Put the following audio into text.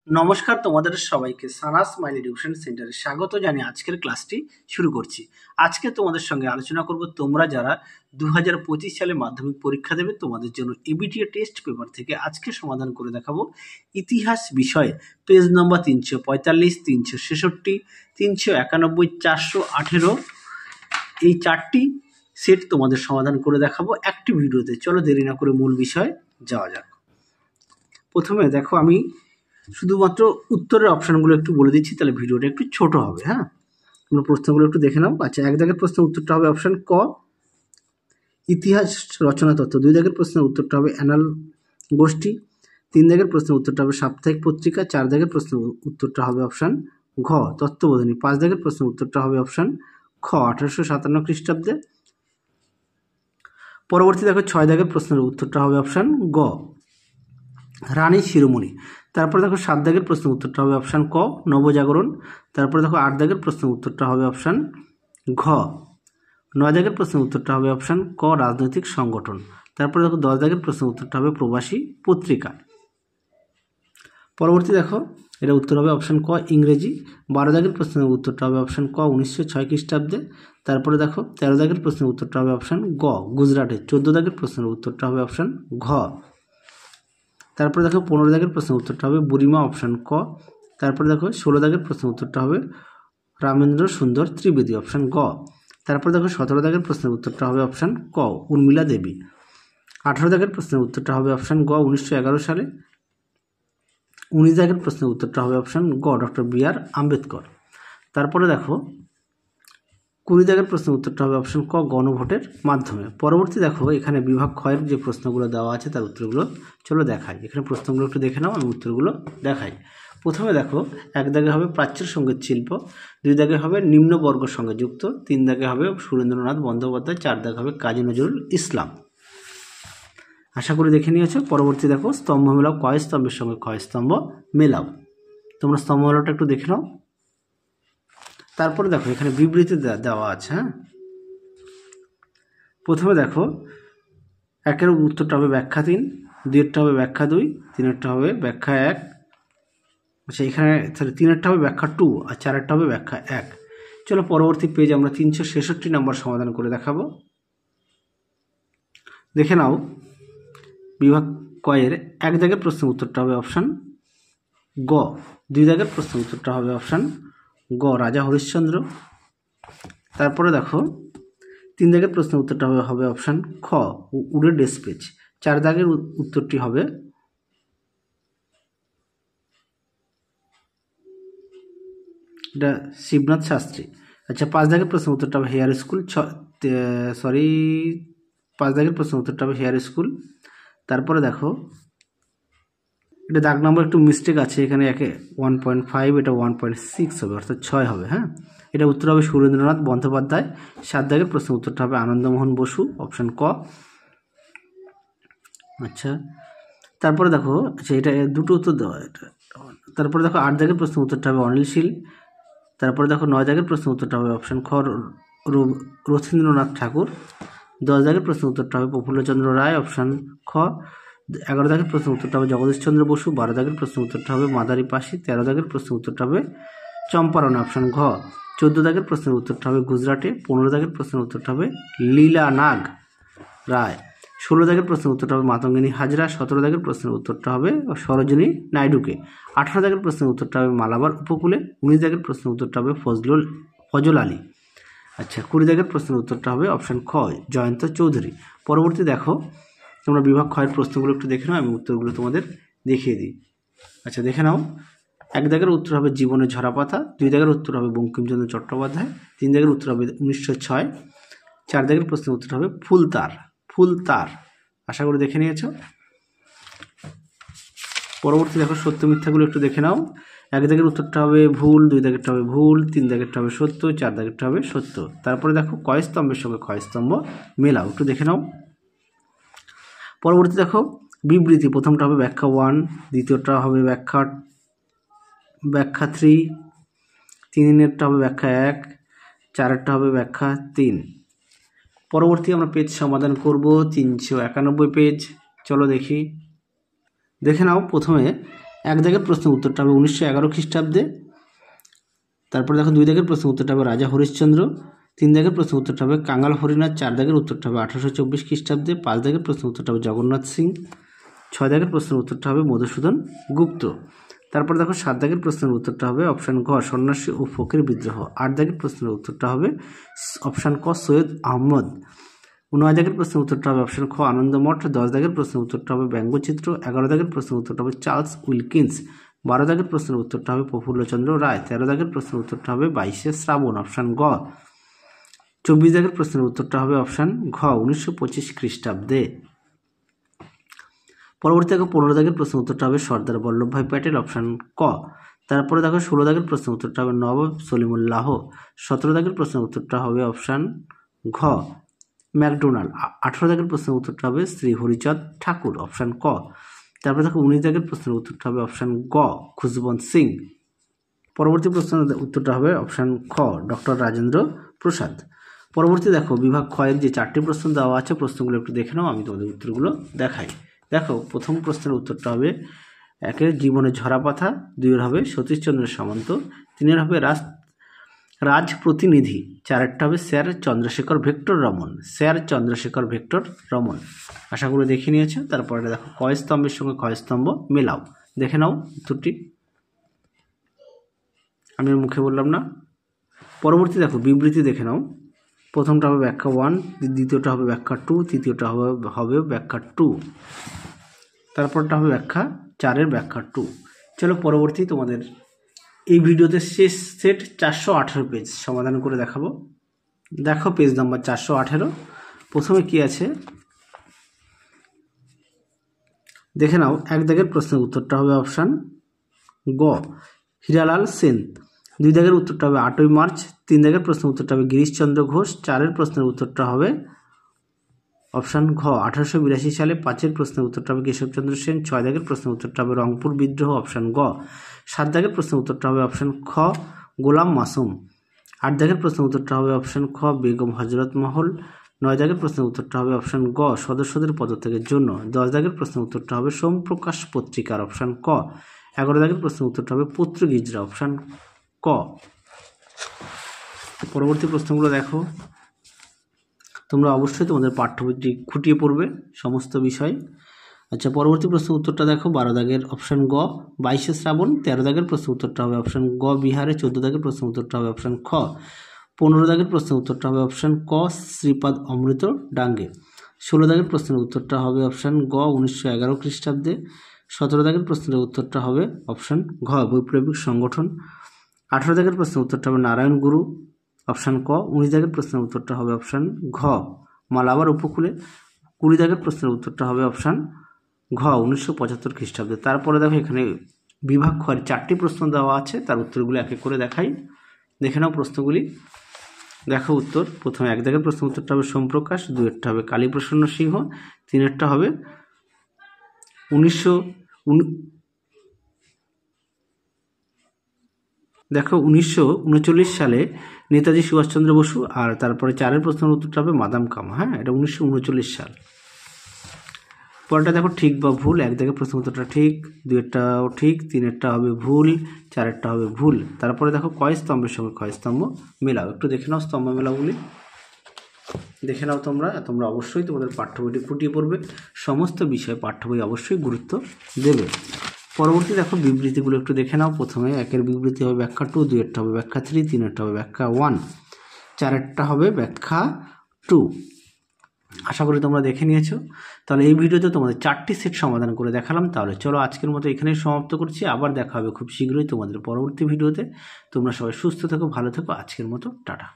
নমস্কার, তোমাদের সবাইকে সানাস স্মাইল এডুকেশন সেন্টারে স্বাগত জানিয়ে আজকের ক্লাসটি শুরু করছি। আজকে তোমাদের সঙ্গে আলোচনা করব তোমরা যারা 2025 সালে মাধ্যমিক পরীক্ষা দেবে তোমাদের জন্য এবিটিএ টেস্ট পেপার থেকে আজকে সমাধান করে দেখাবো ইতিহাস বিষয়ে পেজ নম্বর 345, 366, 391, 418 এই চারটি সেট তোমাদের সমাধান করে দেখাবো একটি ভিডিওতে। চলো দেরি না করে মূল বিষয়ে যাওয়া যাক। প্রথমে দেখো, আমি শুধুমাত্র উত্তরের অপশানগুলো একটু বলে দিচ্ছি, তাহলে ভিডিওটা একটু ছোট হবে। হ্যাঁ, তোমরা প্রশ্নগুলো একটু দেখে নাও। আচ্ছা, 1 দাগের প্রশ্নের উত্তরটা হবে অপশান ক, ইতিহাস রচনা তত্ত্ব। 2 দাগের প্রশ্নের উত্তরটা হবে অ্যানাল গোষ্ঠী। 3 দাগের প্রশ্নের উত্তরটা হবে সাপ্তাহিক পত্রিকা। 4 দাগের প্রশ্নের উত্তরটা হবে অপশান ঘ, তত্ত্ববোধিনী। 5 দাগের প্রশ্নের উত্তরটা হবে অপশান খ, 1857 খ্রিস্টাব্দে। পরবর্তী দেখো 6 দাগের প্রশ্নের উত্তরটা হবে অপশান গ, রানী শিরোমণি। তারপরে দেখো 7 দাগের প্রশ্নের উত্তরটা হবে অপশান ক, নবজাগরণ। তারপরে দেখো 8 দাগের প্রশ্নের উত্তরটা হবে অপশান ঘ। 9 দাগের প্রশ্নের উত্তরটা হবে অপশান ক, রাজনৈতিক সংগঠন। তারপরে দেখো 10 দাগের প্রশ্নের উত্তরটা হবে প্রবাসী পত্রিকা। পরবর্তী দেখো, এটা উত্তর হবে অপশান ক, ইংরেজি। 12 দাগের প্রশ্নের উত্তরটা হবে অপশান ক, 1906 খ্রিস্টাব্দে। তারপরে দেখো 13 দাগের প্রশ্নের উত্তরটা হবে অপশান গ, গুজরাটে। 14 দাগের প্রশ্নের উত্তরটা হবে অপশান ঘ। তারপরে দেখো 15 দাগের প্রশ্নের উত্তরটা হবে বুড়িমা, অপশান ক। তারপরে দেখো 16 দাগের প্রশ্নের উত্তরটা হবে রামেন্দ্র সুন্দর ত্রিবেদী, অপশান গ। তারপরে দেখো 17 দাগের প্রশ্নের উত্তরটা হবে অপশান ক, উর্মিলা দেবী। 18 দাগের প্রশ্নের উত্তরটা হবে অপশান গ, 1911 সালে। 19 দাগের প্রশ্নের উত্তরটা হবে অপশান গ, ডক্টর বি.আর. আম্বেদকর। তারপরে দেখো 20 দাগের প্রশ্নের উত্তরটা হবে অপশান ক, গণভোটের মাধ্যমে। পরবর্তী দেখো, এখানে বিভাগ ক্ষয়ের যে প্রশ্নগুলো দেওয়া আছে তার উত্তরগুলো চলো দেখাই। এখানে প্রশ্নগুলো একটু দেখে নাও, আমি উত্তরগুলো দেখাই। প্রথমে দেখো, 1 দাগে হবে প্রাচ্যের সঙ্গীত শিল্প। 2 দাগে হবে নিম্নবর্গ সঙ্গে যুক্ত। 3 দাগে হবে সুরেন্দ্রনাথ বন্দ্যোপাধ্যায়। 4 দাগে হবে কাজী নজরুল ইসলাম। আশা করি দেখে নিয়েছো। পরবর্তী দেখো, স্তম্ভ মেলাও, কয় স্তম্ভের সঙ্গে ক্ষয় স্তম্ভ মেলাও। তোমরা স্তম্ভ মেলাটা একটু দেখে নাও। তারপরে দেখো, এখানে বিবৃতি দেওয়া আছে। হ্যাঁ, প্রথমে দেখো 1-এর উত্তরটা হবে ব্যাখ্যা 3, 2-এরটা হবে ব্যাখ্যা 2, 3-এরটা হবে ব্যাখ্যা 1। আচ্ছা, এখানে 3-এরটা হবে ব্যাখ্যা 2 আর 4-এরটা হবে ব্যাখ্যা 1। চলো পরবর্তী পেজ আমরা 366 নম্বর সমাধান করে দেখাবো। দেখে নাও, বিভাগ কয়ের 1 দাগের প্রশ্নের উত্তরটা হবে অপশান গ। 2 দাগের প্রশ্নের উত্তরটা হবে অপশান গ, রাজা হরিশ্চন্দ্র। তারপরে দেখো 3 দাগের প্রশ্নের উত্তরটা হবে অপশান খ, উডের ডেসপেচ। 4 দাগের উত্তরটি হবে এটা শিবনাথ শাস্ত্রী। আচ্ছা, 5 দাগের প্রশ্নের উত্তরটা হবে হেয়ার স্কুল। 5 দাগের প্রশ্নের উত্তরটা হবে হেয়ার স্কুল। তারপরে দেখো, এটা দাগ নম্বর একটু মিস্টেক আছে, এখানে 1.5, এটা 1.6 হবে, অর্থাৎ 6 হবে। হ্যাঁ, এটা উত্তর হবে সুরেন্দ্রনাথ বন্দ্যোপাধ্যায়। 7 দাগের প্রশ্নের উত্তরটা হবে আনন্দমোহন বসু, অপশান ক। আচ্ছা, তারপরে দেখো, আচ্ছা এটা দুটো উত্তর দেওয়া এটা। তারপরে দেখো 8 দাগের প্রশ্নের উত্তরটা হবে অনিল শীল। তারপরে দেখো 9 দাগের প্রশ্নের উত্তরটা হবে অপশান খ, রথীন্দ্রনাথ ঠাকুর। 10 দাগের প্রশ্নের উত্তরটা হবে প্রফুল্লচন্দ্র রায়, অপশান খ। 11 দাগের প্রশ্নের উত্তরটা হবে জগদীশচন্দ্র বসু। 12 দাগের প্রশ্নের উত্তরটা হবে মাদারি পাশি। 13 দাগের প্রশ্নের উত্তরটা হবে চম্পারণ, অপশান ঘ। 14 দাগের প্রশ্নের উত্তরটা হবে গুজরাটে। 15 দাগের প্রশ্নের উত্তরটা হবে লীলা নাগ রায়। 16 দাগের প্রশ্নের উত্তরটা হবে মাতঙ্গিনী হাজরা। 17 দাগের প্রশ্নের উত্তরটা হবে সরোজিনী নাইডুকে। 18 দাগের প্রশ্নের উত্তরটা হবে মালাবার উপকূলে। 19 দাগের প্রশ্নের উত্তরটা হবে ফজল আলী। আচ্ছা, 20 দাগের প্রশ্নের উত্তরটা হবে অপশান খ, জয়ন্ত চৌধুরী। পরবর্তী দেখো, তোমরা বিভাগ ক্ষয়ের প্রশ্নগুলো একটু দেখে নাও, আমি উত্তরগুলো তোমাদের দেখিয়ে দিই। আচ্ছা, দেখে নাও। 1 দাগের উত্তর হবে জীবনের ঝরাপাতা। 2 দাগের উত্তর হবে বঙ্কিমচন্দ্র চট্টোপাধ্যায়। 3 দাগের উত্তর হবে 1906। 4 দাগের প্রশ্নের উত্তর হবে ফুলতার। আশা করি দেখে নিয়েছো। পরবর্তী দেখো, সত্য মিথ্যাগুলো একটু দেখে নাও। 1 দাগের উত্তরটা হবে ভুল, 2 দাগেরটা হবে ভুল, 3 দাগেরটা হবে সত্য, 4 দাগেরটা হবে সত্য। তারপরে দেখো কয় স্তম্ভের সঙ্গে ক্ষয় স্তম্ভ মেলাও, একটু দেখে নাও। পরবর্তী দেখো, বিবৃতি। প্রথমটা হবে ব্যাখ্যা 1, দ্বিতীয়টা হবে ব্যাখ্যা 3, 3-এরটা হবে ব্যাখ্যা 1, 4-এরটা হবে ব্যাখ্যা 3। পরবর্তী আমরা পেজ সমাধান করব 391 পেজ। চলো দেখি, দেখে নাও। প্রথমে এক দাগের প্রশ্নের উত্তরটা হবে 1911 খ্রিস্টাব্দে। তারপরে দেখো 2 দাগের প্রশ্নের উত্তরটা হবে রাজা হরিশ্চন্দ্র। 3 দাগের প্রশ্নের উত্তরটা হবে কাঙ্গাল হরিনাথ। 4 দাগের উত্তরটা হবে 1824 খ্রিস্টাব্দে। 5 দাগের প্রশ্নের উত্তরটা হবে জগন্নাথ সিং। 6 দাগের প্রশ্নের উত্তরটা হবে মধুসূদন গুপ্ত। তারপর দেখো 7 দাগের প্রশ্নের উত্তরটা হবে অপশান ঘ সন্ন্যাসী ও ফকির বিদ্রোহ। 8 দাগের প্রশ্নের উত্তরটা হবে অপশান ক সৈয়দ আহমদ। 9 দাগের প্রশ্নের উত্তরটা হবে অপশান খ আনন্দমঠ। 10 দাগের প্রশ্নের উত্তরটা হবে ব্যঙ্গচিত্র। 11 দাগের প্রশ্নের উত্তরটা হবে চার্লস উইলকিন্স। 12 দাগের প্রশ্নের উত্তরটা হবে প্রফুল্লচন্দ্র রায়। 13 দাগের প্রশ্নের উত্তরটা হবে 22শে শ্রাবণ অপশান গ। 24 দাগের প্রশ্নের উত্তরটা হবে অপশান ঘ 1925 খ্রিস্টাব্দে। পরবর্তী দেখো 15 দাগের প্রশ্নের উত্তরটা হবে সর্দার বল্লভভাই প্যাটেল অপশান ক। তারপরে দেখো 16 দাগের প্রশ্নের উত্তরটা হবে নবাব সলিমুল্লাহ। 17 দাগের প্রশ্নের উত্তরটা হবে অপশান ঘ ম্যাকডোনাল্ড। 18 দাগের প্রশ্নের উত্তরটা হবে শ্রী হরিচাঁদ ঠাকুর অপশান ক। তারপরে দেখো 19 দাগের প্রশ্নের উত্তরটা হবে অপশান গ খুশবন্ত সিং। পরবর্তী প্রশ্নের উত্তরটা হবে অপশান খ ডক্টর রাজেন্দ্র প্রসাদ। পরবর্তী দেখো বিভাগ ক্ষয়ের যে 4টি প্রশ্ন দেওয়া আছে প্রশ্নগুলো একটু দেখে নাও, আমি তোমাদের উত্তরগুলো দেখাই। দেখো প্রথম প্রশ্নের উত্তরটা হবে 1-এর জীবনের ঝরাপাথা। 2-এর হবে সতীশচন্দ্র সামন্ত। 3-এর হবে রাজ প্রতিনিধি। 4-এরটা হবে স্যার চন্দ্রশেখর ভেক্টর রমন। স্যার চন্দ্রশেখর ভেক্টর রমন। আশা করি দেখে নিয়েছো। তারপরে দেখো কয় স্তম্ভের সঙ্গে কয় স্তম্ভ মেলাও, দেখে নাও উত্তরটি, আমি মুখে বললাম না। পরবর্তী দেখো বিবৃতি দেখে নাও। প্রথমটা হবে ব্যাখ্যা 1, দ্বিতীয়টা হবে ব্যাখ্যা 2, তৃতীয়টা হবে ব্যাখ্যা 2, তারপরটা হবে ব্যাখ্যা 4-এর ব্যাখ্যা 2। চলো পরবর্তী তোমাদের এই ভিডিওতে শেষ সেট 418 পেজ সমাধান করে দেখাবো। দেখো পেজ নাম্বার 418। প্রথমে কি আছে দেখে নাও। 1 দাগের প্রশ্নের উত্তরটা হবে অপশান গ হীরালাল সেন। 2 দাগের উত্তরটা হবে 8ই মার্চ। 3 দাগের প্রশ্নের উত্তরটা হবে গিরিশচন্দ্র ঘোষ। 4-এর প্রশ্নের উত্তরটা হবে অপশান ঘ 1882 সালে। 5-এর প্রশ্নের উত্তরটা হবে কেশবচন্দ্র সেন। 6 দাগের প্রশ্নের উত্তরটা হবে রংপুর বিদ্রোহ অপশান গ। 7 দাগের প্রশ্নের উত্তরটা হবে অপশান খ গোলাম মাসুম। 8 দাগের প্রশ্নের উত্তরটা হবে অপশান খ বেগম হজরত মহল। 9 দাগের প্রশ্নের উত্তরটা হবে অপশান গ সদস্যদের পদত্যাগের জন্য। 10 দাগের প্রশ্নের উত্তরটা হবে সোমপ্রকাশ পত্রিকার অপশান ক। 11 দাগের প্রশ্নের উত্তরটা হবে পর্তুগিজরা অপশান ক। পরবর্তী প্রশ্নগুলো দেখো। তোমরা অবশ্যই তোমাদের পাঠ্যবইটি খুঁটিয়ে পড়বে সমস্ত বিষয়। আচ্ছা পরবর্তী প্রশ্নের উত্তরটা দেখো। 12 দাগের অপশান গ 22শে শ্রাবণ। 13 দাগের প্রশ্নের উত্তরটা হবে অপশান গ বিহারে। 14 দাগের প্রশ্নের উত্তরটা হবে অপশান খ। 15 দাগের প্রশ্নের উত্তরটা হবে অপশান ক শ্রীপাদ অমৃত ডাঙ্গে। 16 দাগের প্রশ্নের উত্তরটা হবে অপশান গ 1911 খ্রিস্টাব্দে। 17 দাগের প্রশ্নের উত্তরটা হবে অপশান ঘ বৈপ্লবিক সংগঠন। 18 দাগের প্রশ্নের উত্তরটা হবে নারায়ণ গুরু অপশান ক। 19 দাগের প্রশ্নের উত্তরটা হবে অপশান ঘ মালাবার উপকূলে। 20 দাগের প্রশ্নের উত্তরটা হবে অপশান ঘ 1975 খ্রিস্টাব্দে। তারপরে দেখো এখানে বিভাগ ক্ষয়ের 4টি প্রশ্ন দেওয়া আছে, তার উত্তরগুলি এক এক করে দেখাই, দেখে নাও প্রশ্নগুলি। দেখো উত্তর। প্রথমে 1 দাগের প্রশ্নের উত্তরটা হবে সোমপ্রকাশ। 2-এরটা হবে কালীপ্রসন্ন সিংহ। 3-এরটা হবে দেখো 1939 সালে নেতাজি সুভাষচন্দ্র বসু। আর তারপরে 4-এর প্রশ্নের উত্তরটা হবে মাদাম কামা। হ্যাঁ, এটা 1939 সাল। পরেরটা দেখো ঠিক বা ভুল। 1 দাগের প্রশ্নের উত্তরটা ঠিক, 2-এরটাও ঠিক, 3-এরটা হবে ভুল, 4-এরটা হবে ভুল। তারপরে দেখো কয় স্তম্ভের সঙ্গে কয় স্তম্ভ মেলাও, একটু দেখে নাও স্তম্ভ মেলাগুলি, দেখে নাও তোমরা অবশ্যই তোমাদের পাঠ্যবইটি খুঁটিয়ে পড়বে, সমস্ত বিষয়ে পাঠ্যবই অবশ্যই গুরুত্ব দেবে। পরবর্তী দেখো বিবৃতিগুলো একটু দেখে নাও। প্রথমে 1-এর বিবৃতি হবে ব্যাখ্যা 2, 2-এরটা হবে ব্যাখ্যা 3, 3-এরটা হবে ব্যাখ্যা 1, 4-এরটা হবে ব্যাখ্যা 2। আশা করি তোমরা দেখে নিয়েছো। তাহলে এই ভিডিওতে তোমাদের 4টি সেট সমাধান করে দেখালাম। তাহলে চলো আজকের মতো এখানেই সমাপ্ত করছি। আবার দেখা হবে খুব শীঘ্রই তোমাদের পরবর্তী ভিডিওতে। তোমরা সবাই সুস্থ থেকো, ভালো থেকো। আজকের মতো টাটা।